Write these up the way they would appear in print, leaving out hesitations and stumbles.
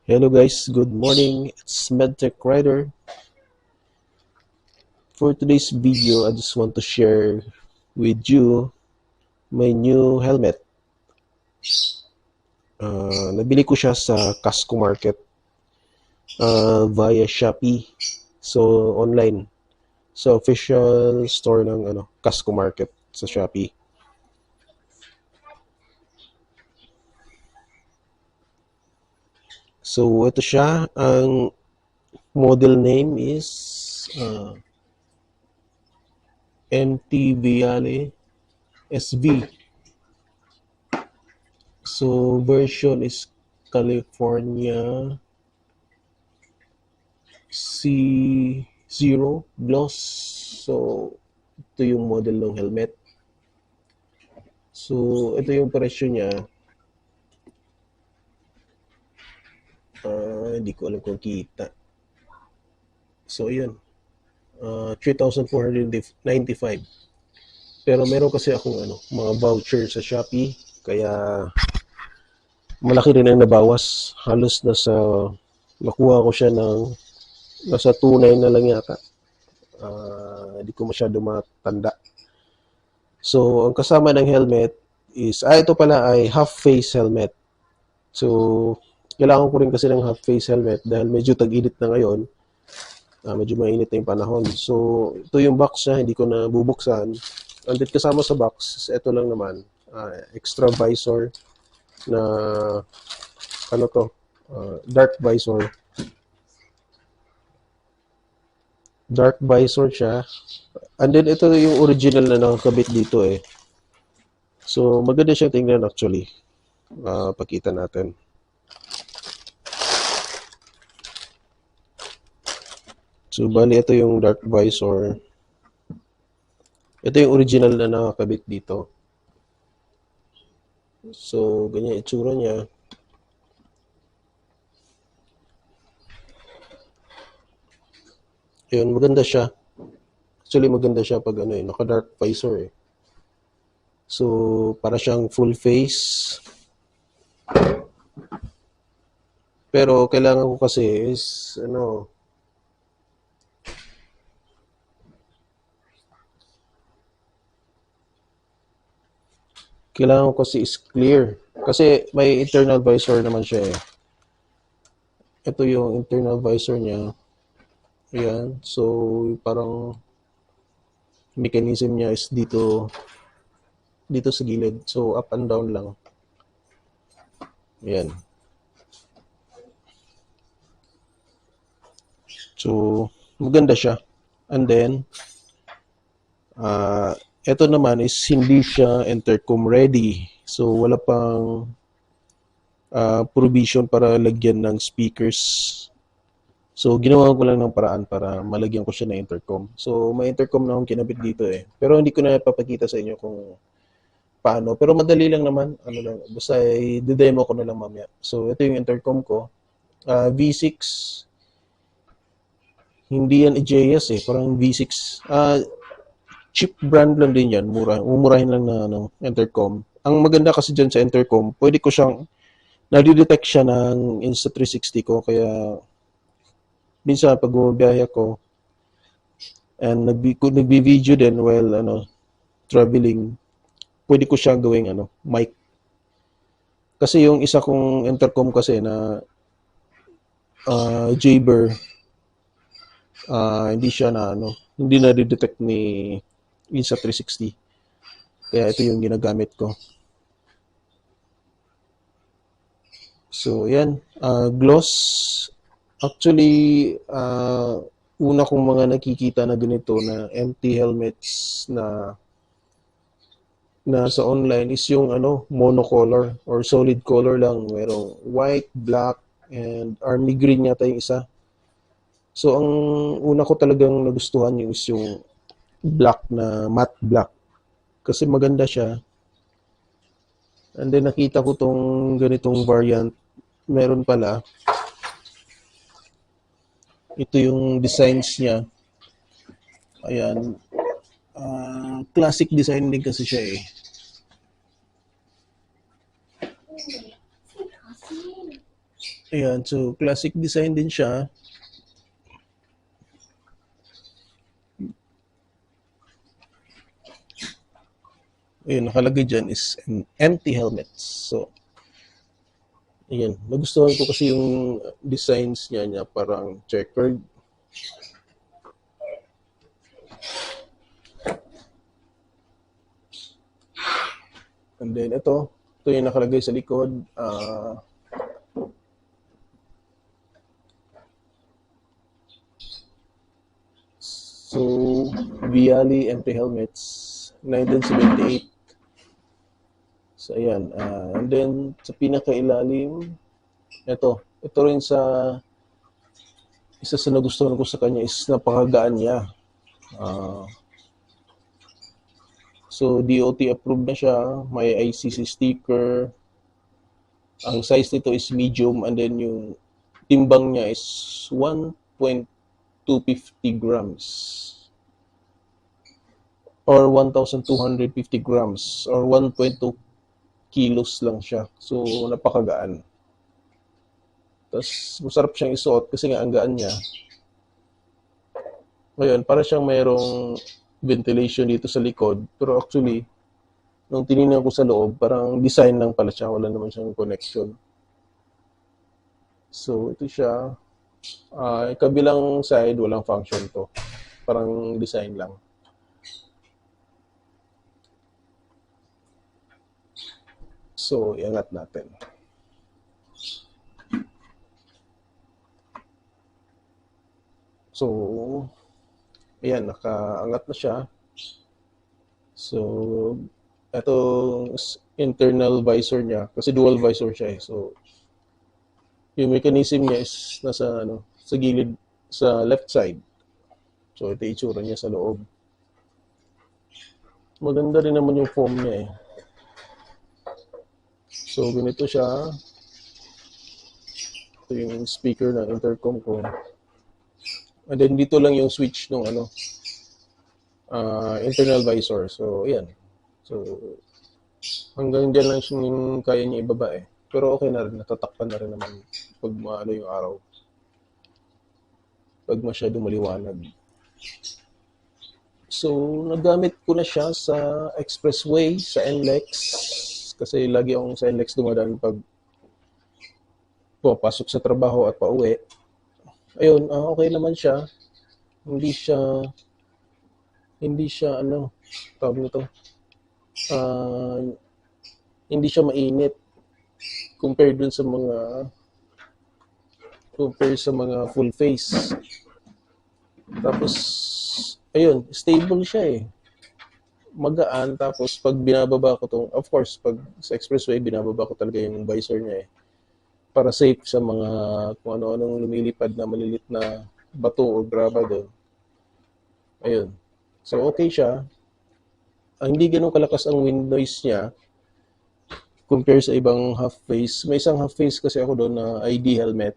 Hello guys, good morning. It's MedTech Rider. For today's video, I just want to share with you my new helmet. Nabili ko siya sa Casco Market via Shopee. So, online. Sa official store ng Casco Market sa Shopee. So, ito siya. Ang model name is MT Viale SV. So, version is California C0 Gloss. So, ito yung model ng helmet. So, ito yung presyo niya. Hindi ko alam kung kita. So, yun. 3,495. Pero meron kasi akong mga voucher sa Shopee. Kaya, malaki rin ang nabawas. Halos nakuha ko siya ng nasa 2,900 na lang yata. Hindi ko masyado matanda. So, ang kasama ng helmet is, ito pala ay half-face helmet. So, kailangan ko rin kasi ng half-face helmet dahil medyo tag-init na ngayon. Medyo mainit na yung panahon. So, ito yung box niya, hindi ko na bubuksan. And then kasama sa box, ito lang naman, extra visor na, dark visor. Dark visor siya. And then ito yung original na nakakabit dito eh. So, maganda siya tingnan actually. Pakita natin. So, bali ito yung dark visor. Ito yung original na nakakabit dito. So, ganyan itsura niya. Yun, maganda siya. Actually, maganda siya pag naka-dark visor eh. So, para siyang full face. Pero, kailangan ko kasi is, kailangan ko kasi is clear. Kasi may internal visor naman siya eh. Ito yung internal visor niya. Ayan. So, parang mechanism niya is dito sa gilid. So, up and down lang. Ayan. So, maganda siya. And then, ito naman is hindi siya intercom ready. So, wala pang provision para lagyan ng speakers. So, ginawa ko lang ng paraan para malagyan ko siya ng intercom. So, may intercom na akong kinabit dito eh. Pero hindi ko na papakita sa inyo kung paano. Pero madali lang naman. Basta i-demo ko na lang mamaya. So, ito yung intercom ko. V6. Hindi yan EJS eh. Parang V6. Cheap brand lang din yan. Umurahin lang na intercom. Ang maganda kasi dyan sa intercom, pwede ko siyang nadi-detect siya ng Insta360 ko. Kaya minsan pag bumabiyahe ako and nagbi-video din while traveling, pwede ko siya gawing mic. Kasi yung isa kong intercom kasi na Jaber, hindi siya hindi na detect ni Insta360. Kaya ito yung ginagamit ko. So, yan. Gloss. Actually, una kong mga nakikita na ganito na empty helmets na sa online is yung monocolor or solid color lang. Merong white, black, and army green yata yung isa. So, ang una ko talagang nagustuhan yung is yung black na matte black. Kasi maganda siya. And then nakita ko tong ganitong variant. Meron pala. Ito yung designs niya. Ayan. Classic design din kasi siya eh. Ayan, so classic design din siya. Ayun, nakalagay dyan is an empty helmet. So, ayan, nagustuhan ko kasi yung designs niya parang checkered. And then ito yung nakalagay sa likod. So, Viali empty helmets, 1978. So, ayan. And then, sa pinakailalim, ito rin isa sa nagustuhan ko sa kanya is napakagaan niya. So, DOT approved na siya. May ICC sticker. Ang size nito is medium and then yung timbang niya is 1.250 grams or 1,250 grams or 1.2 kilos lang siya. So, napakagaan. Tapos, masarap siyang isuot kasi nga ang gaan niya. Ngayon, para siyang mayroong ventilation dito sa likod. Pero actually, nung tinignan ko sa loob, parang design lang pala siya. Wala naman siyang connection. So, ito siya. Kabilang side, walang function to. Parang design lang. So, iangat natin. So, ayan, nakaangat na siya. So, ito internal visor niya. Kasi dual visor siya eh. So, yung mechanism niya is nasa sa gilid, sa left side. So, ito itsura niya sa loob. Maganda rin naman yung foam niya eh. So, ganito siya. Ito yung speaker ng intercom ko. And then, dito lang yung switch ng internal visor. So, ayan. So, hanggang dyan lang yung kaya niya ibaba eh. Pero okay na rin. Natatakpan na rin naman pag yung araw. Pag masyado maliwanag. So, nagamit ko na siya sa expressway, sa NLEX. Kasi lagi akong sa NLEX dumadaan pag pumapasok sa trabaho at pauwi. Ayun, okay naman siya. Hindi siya tawag nito. Hindi siya mainit compare sa mga full face. Tapos ayun, stable siya eh. Magaan, tapos pag binababa ko of course, pag sa expressway, binababa ko talaga yung visor niya eh. Para safe sa mga kung ano-anong lumilipad na malilit na bato o graba doon. Ayun. So, okay siya. Hindi ganun kalakas ang wind noise niya compare sa ibang half-face. May isang half-face kasi ako doon na ID helmet.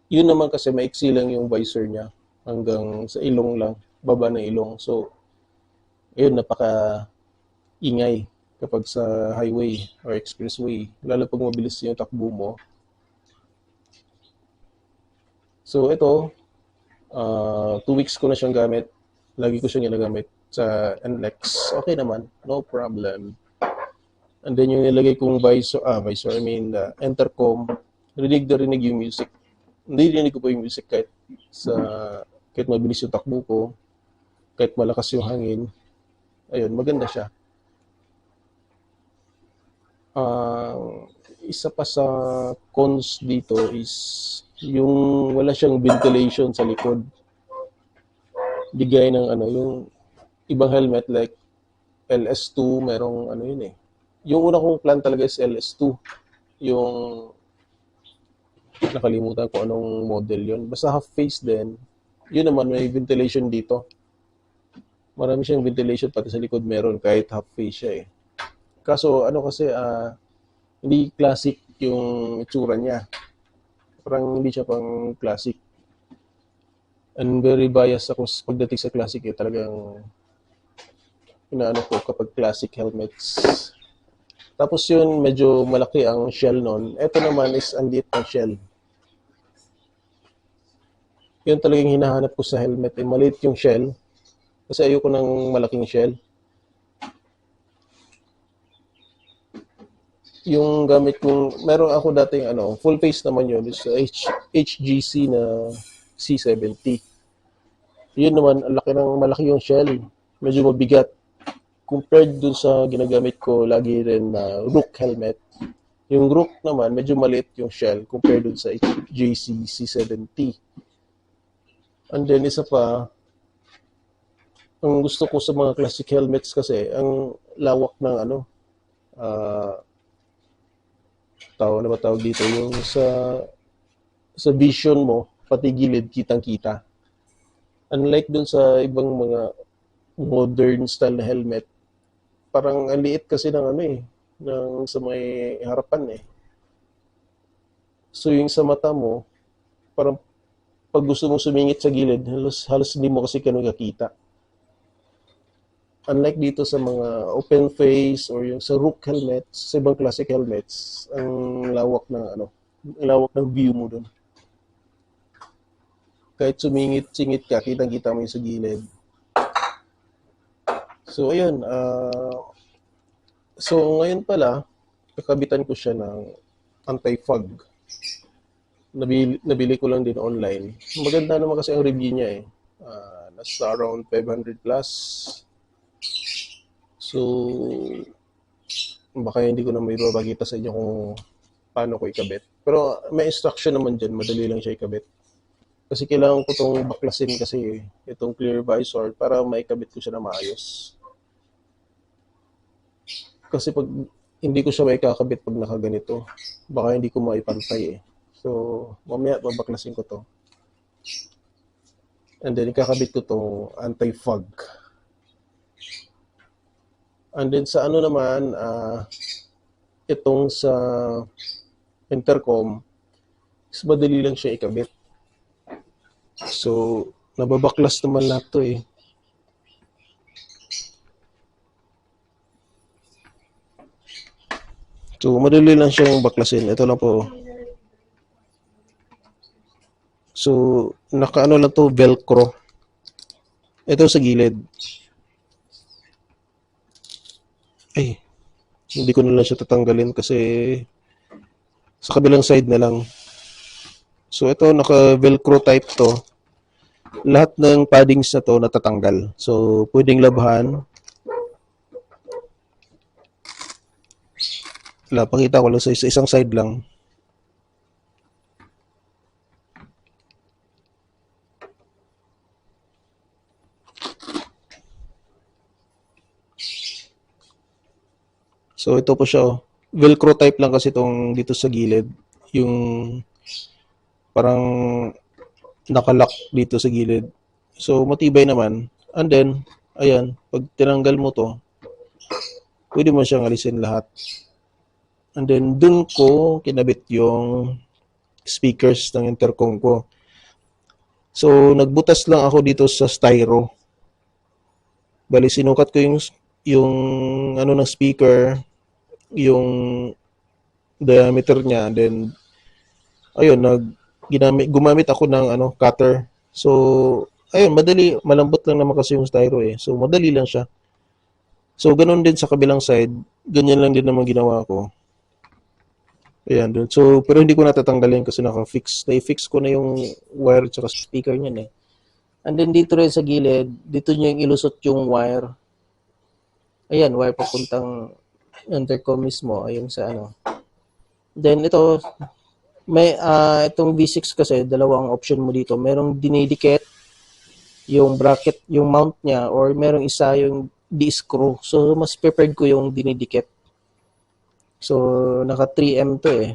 Yun naman kasi maiksi lang yung visor niya. Hanggang sa ilong lang. Baba ng ilong. So, ayun, napaka-ingay kapag sa highway or expressway. Lalo pag mabilis yung takbo mo. So, ito, 2 weeks ko na siyang gamit. Lagi ko siyang ginagamit sa NLEX. Okay naman. No problem. And then yung nilagay kong intercom, rinig na rinig yung music. Hindi rinig ko po yung music kahit mabilis yung takbo ko, kahit malakas yung hangin. Ayun, maganda siya. Isa pa sa cons dito is yung wala siyang ventilation sa likod. Di gaya ng yung ibang helmet like LS2, merong yun eh. Yung una kong plan talaga is LS2. Yung nakalimutan ko anong model yun. Basta half face din. Yun naman, may ventilation dito. Marami siyang ventilation, pati sa likod meron, kahit half face siya eh. Kaso kasi hindi classic yung itsura niya. Parang hindi siya pang classic. And very biased ako pagdating sa classic eh. Talagang inaano ko kapag classic helmets. Tapos yun, medyo malaki ang shell nun. Ito naman is ang liit ng shell. Yun talagang hinahanap ko sa helmet. Maliit yung shell. Kasi ayoko ng malaking shell. Yung gamit kong, meron ako dating full face naman yun. Is HGC na C70. Yun naman, malaki yung shell. Medyo mabigat. Compared dun sa ginagamit ko lagi rin na Rook helmet. Yung Rook naman, medyo maliit yung shell compared dun sa HGC C70. And then isa pa, ang gusto ko sa mga classic helmets kasi, ang lawak ng ano ba tawag dito, yung sa vision mo, pati gilid, kitang-kita. Unlike dun sa ibang mga modern style na helmet, parang ang liit kasi ng ng sa may harapan eh. So yung sa mata mo, parang pag gusto mong sumingit sa gilid, halos hindi mo kasi nakakita. Unlike dito sa mga open face or yung sa Rook helmets, sa ibang classic helmets, ang lawak ng view mo doon. Kahit sumingit-singit ka, kitang-kita mo yung sa gilid. So ayun, so ngayon pala, kakabitan ko siya ng anti-fog. Nabili ko lang din online. Maganda naman kasi ang review niya eh. Nasa around 500 plus. So, baka hindi ko na may babagita sa inyo kung paano ko ikabit. Pero may instruction naman dyan, madali lang siya ikabit. Kasi kailangan ko itong baklasin kasi itong clear visor para maikabit ko siya na maayos. Kasi pag hindi ko siya maikakabit pag nakaganito, baka hindi ko maipantay eh. So, mamaya babaklasin ko to. And then ikakabit ko itong anti-fog. And then sa naman, itong sa intercom, is madali lang siya ikabit. So, nababaklas naman lahat to eh. So, madali lang siyang baklasin. Ito lang po. So, nakaano lang to, velcro. Ito sa gilid. Ay, hindi ko na lang siya tatanggalin kasi sa kabilang side na lang. So, ito, naka-velcro type to. Lahat ng paddings na to natatanggal. So, pwedeng labhan. Pakita ko lang sa isang side lang. So, ito po siya. Velcro type lang kasi itong dito sa gilid. Yung parang nakalock dito sa gilid. So, matibay naman. And then, ayan, pag tinanggal mo to, pwede mo siyang alisin lahat. And then, dun ko kinabit yung speakers ng intercom ko. So, nagbutas lang ako dito sa styro. Bali, sinukat ko yung ng speaker, yung diameter niya, and then ayun, gumamit ako ng cutter. So ayun, malambot lang naman kasi yung styro eh. So madali lang siya. So ganoon din sa kabilang side, ganyan lang din naman ginawa ko. Ayan doon. So pero hindi ko natatanggalin kasi na-fix ko na yung wire at speaker niyan eh. And then dito rin sa gilid, dito niyo yung ilusot yung wire. Ayan, wire papuntang intercom mismo, ayun sa Then ito, may itong V6 kasi, dalawang option mo dito. Merong dinidikit yung bracket, yung mount niya, or merong isa yung di-screw. So, mas preferred ko yung dinidikit. So, naka 3M to eh.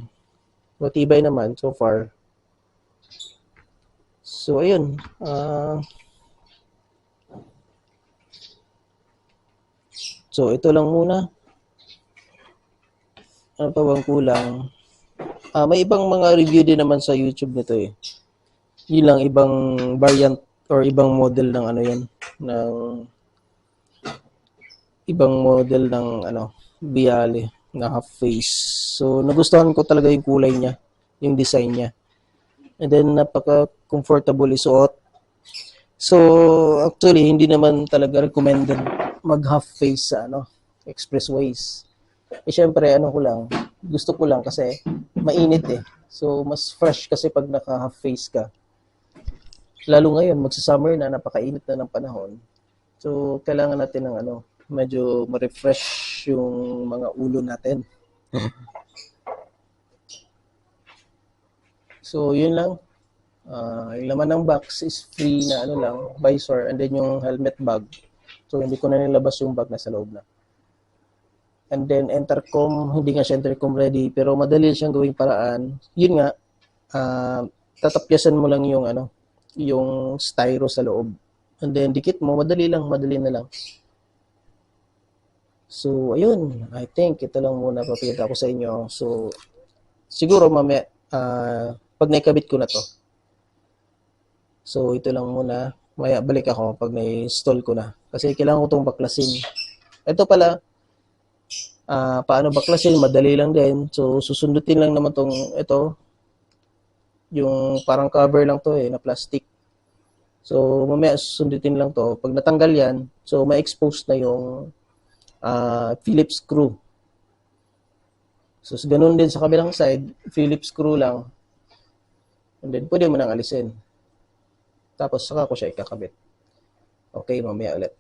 Matibay naman so far. So, ayun. So, ito lang muna. Ano pa bang kulang? May ibang mga review din naman sa YouTube nito eh. Yun lang, ibang variant or ibang model ng ng ibang model ng Bialy na half face. So, nagustuhan ko talaga yung kulay niya, yung design niya. And then, napaka-comfortable isuot. So, actually, hindi naman talaga recommended mag-half face sa expressways. Syempre, gusto ko lang kasi mainit eh. So, mas fresh kasi pag naka-half face ka. Lalo ngayon, magsa-summer na, napakainit na ng panahon. So, kailangan natin ng medyo ma-refresh yung mga ulo natin. So, yun lang. Yung laman ng box is free na visor, and then yung helmet bag. So, hindi ko na nilabas yung bag, nasa loob na. And then, intercom, hindi nga siya intercom ready, pero madali siyang gawing paraan. Yun nga, tatapyasan mo lang yung styro sa loob. And then, dikit mo, madali na lang. So, ayun, I think ito lang muna papakita ko sa inyo. So, siguro mamaya, pag naikabit ko na to. So, ito lang muna. Maya balik ako pag na-install ko na. Kasi kailangan ko itong baklasin. Ito pala, paano baklasin? Madali lang din. So, susundutin lang naman ito. Yung parang cover lang to na plastic. So, mamaya susundutin lang to. Pag natanggal yan, so ma-expose na yung Phillips screw. So, ganun din sa kabilang side, Phillips screw lang. And then, pwede mo nang alisin. Tapos, saka ko siya ikakabit. Okay, mamaya ulit.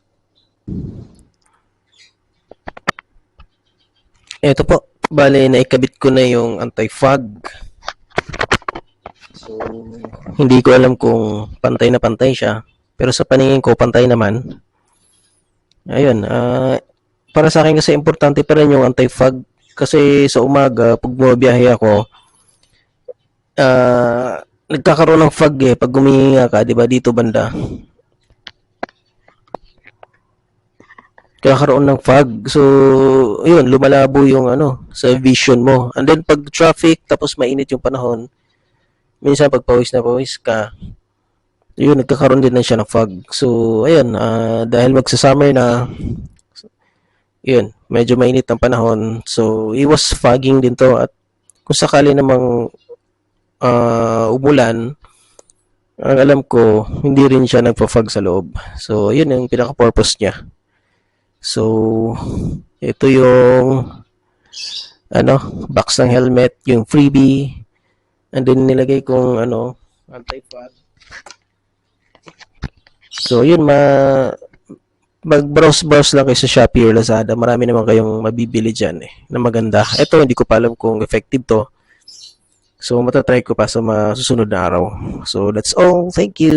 Ito po. Bale, naikabit ko na yung anti-fog. So, hindi ko alam kung pantay na pantay siya. Pero sa paningin ko, pantay naman. Ayun. Para sa akin kasi importante pa rin yung anti-fog. Kasi sa umaga, pag bumabiyahe ako, nagkakaroon ng fog pag gumihinga ka, 'di ba, dito banda. Nagkakaroon ng fog. So, ayun, lumalabo yung sa vision mo. And then pag traffic tapos mainit yung panahon, minsan pag pawis na pawis ka, yun, nagkakaroon din na siya ng fog. So, ayun, dahil magsa-summer na, yun, medyo mainit ang panahon. So, iwas fogging din to, at kung sakali namang umulan, ang alam ko, hindi rin siya nagpa-fog sa loob. So, yun yung pinaka-purpose niya. So, ito yung box ng helmet, yung freebie, and then nilagay kong anti-fog. So, yun, mag-browse lang kayo sa Shopee or Lazada. Marami naman kayong mabibili dyan na maganda. Ito, hindi ko pa alam kung effective to. So, matatry ko pa sa mga susunod na araw. So, that's all. Thank you.